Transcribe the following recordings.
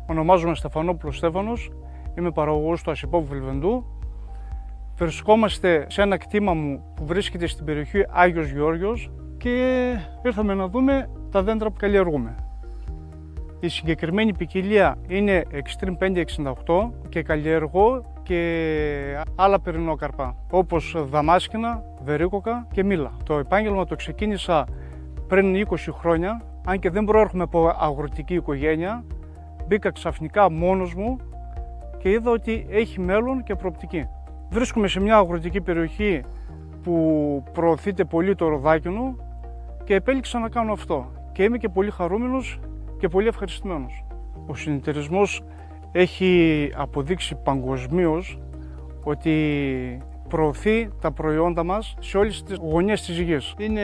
Ονομάζομαι Στεφανόπουλος Στέφανος, είμαι παραγωγός του Ασηπόβου Βελβεντού. Βρισκόμαστε σε ένα κτήμα μου που βρίσκεται στην περιοχή Άγιος Γεώργιος και ήρθαμε να δούμε τα δέντρα που καλλιεργούμε. Η συγκεκριμένη ποικιλία είναι Extreme 568 και καλλιεργώ και άλλα πυρηνόκαρπα όπως δαμάσκηνα, βερίκοκα και μήλα. Το επάγγελμα το ξεκίνησα πριν 20 χρόνια, αν και δεν προέρχομαι από αγροτική οικογένεια. Μπήκα ξαφνικά μόνος μου και είδα ότι έχει μέλλον και προοπτική. Βρίσκομαι σε μια αγροτική περιοχή που προωθείται πολύ το ροδάκινο και επέλεξα να κάνω αυτό. Και είμαι και πολύ χαρούμενος και πολύ ευχαριστημένος. Ο συνεταιρισμός έχει αποδείξει παγκοσμίως ότι προωθεί τα προϊόντα μας σε όλες τις γωνιές της γης. Είναι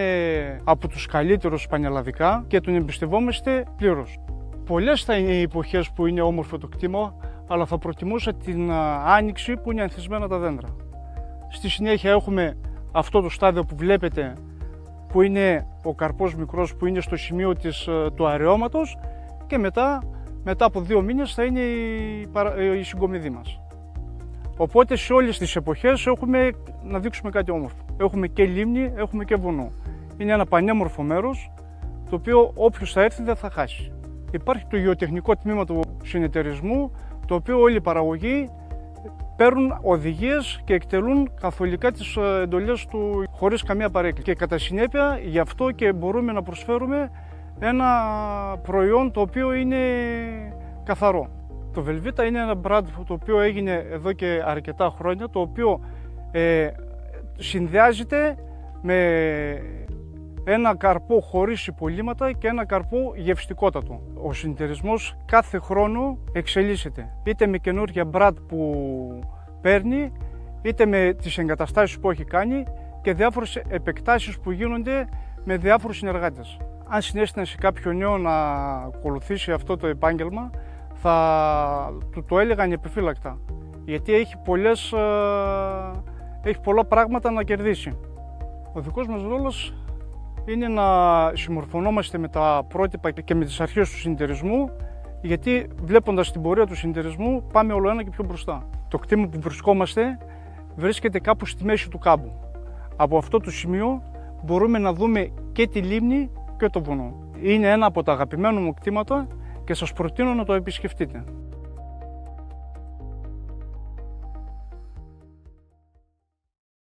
από τους καλύτερους πανελλαδικά και τον εμπιστευόμαστε πλήρως. Πολλές θα είναι οι εποχές που είναι όμορφο το κτήμα, αλλά θα προτιμούσα την άνοιξη που είναι ανθισμένα τα δέντρα. Στη συνέχεια έχουμε αυτό το στάδιο που βλέπετε, που είναι ο καρπός μικρός, που είναι στο σημείο του αραιώματος, και μετά από 2 μήνες θα είναι η συγκομιδή μας. Οπότε σε όλες τις εποχές έχουμε να δείξουμε κάτι όμορφο. Έχουμε και λίμνη, έχουμε και βουνό. Είναι ένα πανέμορφο μέρος, το οποίο όποιος θα έρθει δεν θα χάσει. Υπάρχει το γεωτεχνικό τμήμα του συνεταιρισμού, το οποίο όλοι οι παραγωγοί παίρνουν οδηγίες και εκτελούν καθολικά τις εντολές του χωρίς καμία παρέκκληση. Και κατά συνέπεια γι' αυτό και μπορούμε να προσφέρουμε ένα προϊόν το οποίο είναι καθαρό. Το Velvita είναι ένα brand το οποίο έγινε εδώ και αρκετά χρόνια, το οποίο συνδυάζεται με ένα καρπό χωρίς υπολείμματα και ένα καρπό γευστικότατο. Ο συνεταιρισμός κάθε χρόνο εξελίσσεται, είτε με καινούργια μπραντ που παίρνει, είτε με τις εγκαταστάσεις που έχει κάνει και διάφορες επεκτάσεις που γίνονται με διάφορους συνεργάτες. Αν συνέστηνα σε κάποιο νέο να ακολουθήσει αυτό το επάγγελμα, θα του το έλεγα ανεπιφύλακτα, γιατί έχει πολλά πράγματα να κερδίσει. Ο δικός μας ρόλος είναι να συμμορφωνόμαστε με τα πρότυπα και με τις αρχές του συνεταιρισμού, γιατί βλέποντας την πορεία του συνεταιρισμού πάμε όλο ένα και πιο μπροστά. Το κτήμα που βρισκόμαστε βρίσκεται κάπου στη μέση του κάμπου. Από αυτό το σημείο μπορούμε να δούμε και τη λίμνη και το βουνό. Είναι ένα από τα αγαπημένα μου κτήματα και σας προτείνω να το επισκεφτείτε.